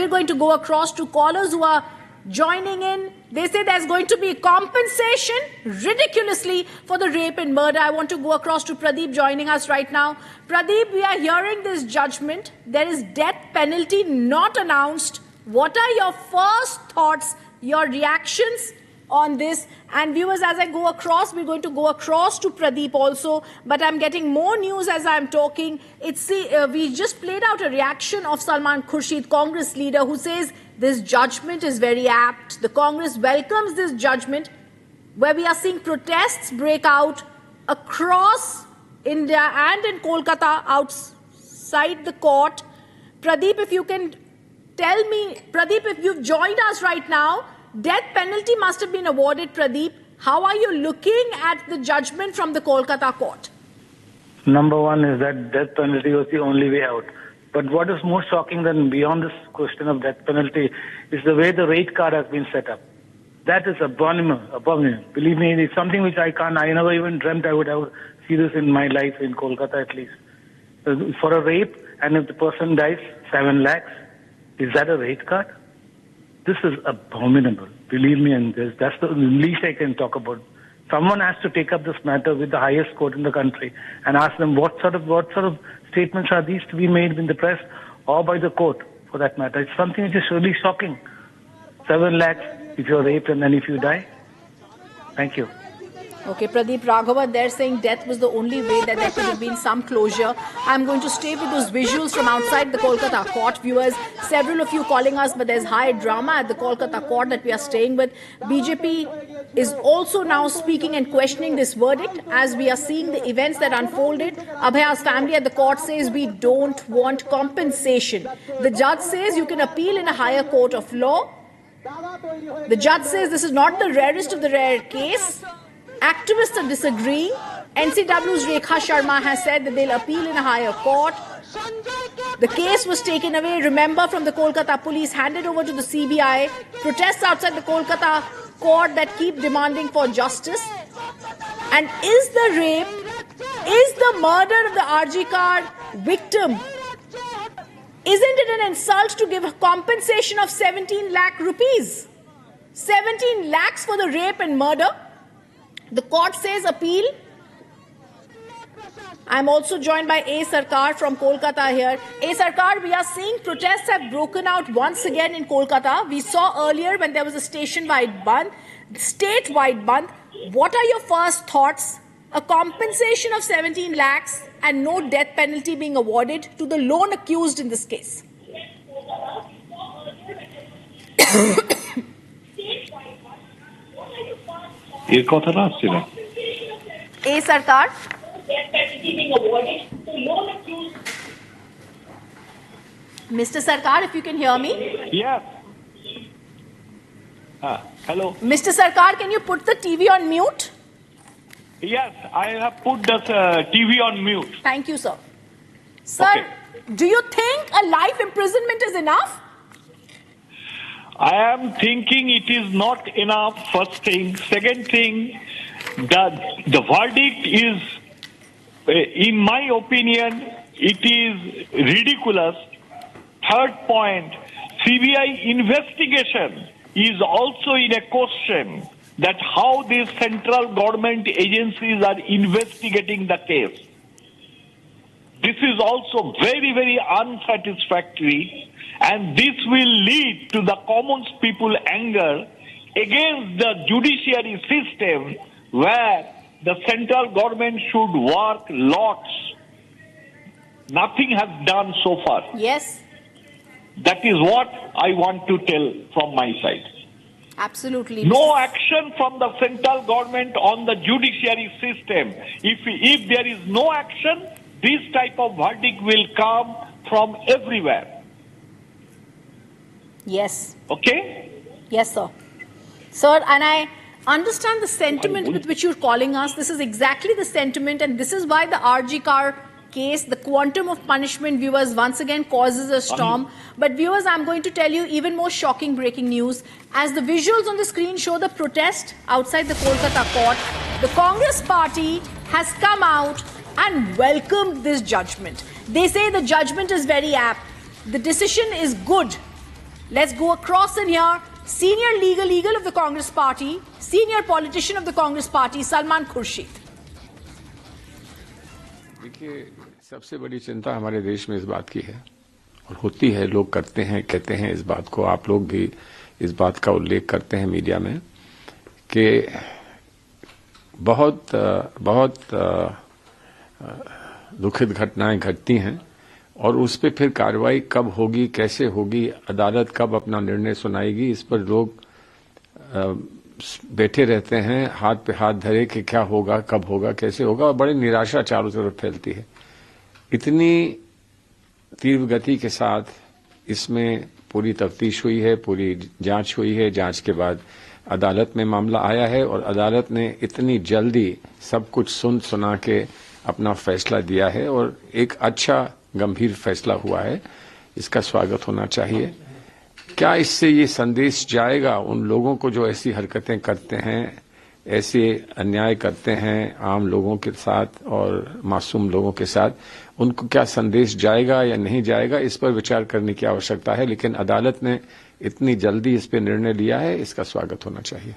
we're going to go across to callers who are joining in. They say there's going to be compensation, ridiculously, for the rape and murder. I want to go across to Pradeep joining us right now. Pradeep, we are hearing this judgment. There is death penalty not announced. What are your first thoughts, your reactions on this? And viewers, as I go across, we're going to go across to Pradeep also, but I'm getting more news as I'm talking. We just played out a reaction of Salman Khurshid, Congress leader, who says this judgment is very apt. The Congress welcomes this judgment, where we are seeing protests break out across India and in Kolkata outside the court. Pradeep, if you can tell me, Pradeep, if you've joined us right now, death penalty must have been awarded, Pradeep. How are you looking at the judgment from the Kolkata court? Number one is that death penalty was the only way out. But what is more shocking than beyond this question of death penalty is the way the rate card has been set up. That is abominable. Believe me, it's something which I never even dreamt I would ever see this in my life, in Kolkata at least. For a rape, and if the person dies, 7 lakhs, is that a rate card? This is abominable. Believe me, and that's the least I can talk about. Someone has to take up this matter with the highest court in the country and ask them what sort of statements are these to be made in the press or by the court, for that matter. It's something which is really shocking. 7 lakhs if you're raped and then if you die. Thank you. Okay, Pradeep Raghavan, they're saying death was the only way that there could have been some closure. I'm going to stay with those visuals from outside the Kolkata court. Viewers, several of you calling us, but there's high drama at the Kolkata court that we are staying with. BJP is also now speaking and questioning this verdict as we are seeing the events that unfolded. Abhaya's family at the court says we don't want compensation. The judge says you can appeal in a higher court of law. The judge says this is not the rarest of the rare case. Activists are disagreeing. NCW's Rekha Sharma has said that they'll appeal in a higher court. The case was taken away, remember, from the Kolkata police, handed over to the CBI. Protests outside the Kolkata court that keep demanding for justice. And is the murder of the RG Kar victim, isn't it an insult to give a compensation of 17 lakh rupees? 17 lakhs for the rape and murder? The court says appeal. I'm also joined by A. Sarkar from Kolkata here. A. Sarkar, we are seeing protests have broken out once again in Kolkata. We saw earlier when there was a statewide ban. What are your first thoughts? A compensation of 17 lakhs and no death penalty being awarded to the lone accused in this case. A. Sarkar. Mr. Sarkar, if you can hear me. Yes. Hello. Mr. Sarkar, can you put the TV on mute? Yes, I have put the TV on mute. Thank you, sir. Sir, Do you think a life imprisonment is enough? I am thinking it is not enough, first thing. Second thing, the verdict is, in my opinion, it is ridiculous. Third point, CBI investigation is also in a question that how these central government agencies are investigating the case. This is also very, very unsatisfactory, and this will lead to the common people anger against the judiciary system where the central government should work lots. Nothing has done so far. Yes. That is what I want to tell from my side. Absolutely. No action from the central government on the judiciary system. If there is no action, this type of verdict will come from everywhere. Yes. Okay? Yes, sir. Sir, and I understand the sentiment with which you're calling us. This is exactly the sentiment, and this is why the RG Kar case, the quantum of punishment, viewers, once again causes a storm. But viewers, I'm going to tell you even more shocking breaking news. As the visuals on the screen show the protest outside the Kolkata court, the Congress party has come out and welcomed this judgment. They say the judgment is very apt. The decision is good. Let's go across in here. Senior legal eagle of the Congress Party, senior politician of the Congress Party, Salman Khurshid. देखिए, सबसे बड़ी चिंता हमारे देश में इस बात की है और होती है, लोग करते हैं, कहते हैं इस बात को, आप लोग भी इस बात का उल्लेख करते हैं मीडिया में कि बहुत दुखद घटनाएं घटती हैं और उस पर फिर कार्रवाई कब होगी, कैसे होगी, अदालत कब अपना निर्णय सुनाएगी, इस पर लोग बैठे रहते हैं हाथ पे हाथ धरे कि क्या होगा, कब होगा, कैसे होगा, और बड़ी निराशा चारों तरफ फैलती है। इतनी तीव्र गति के साथ इसमें पूरी तफ्तीश हुई है, पूरी जांच हुई है, जांच के बाद अदालत में मामला आया है और अदालत ने इतनी जल्दी सब कुछ सुना के अपना फैसला दिया है और एक अच्छा गंभीर फैसला हुआ है, इसका स्वागत होना चाहिए। क्या इससे ये संदेश जाएगा उन लोगों को जो ऐसी हरकतें करते हैं, ऐसे अन्याय करते हैं आम लोगों के साथ और मासूम लोगों के साथ, उनको क्या संदेश जाएगा या नहीं जाएगा, इस पर विचार करने की आवश्यकता है। लेकिन अदालत ने इतनी जल्दी इस पर निर्णय लिया है, इसका स्वागत होना चाहिए।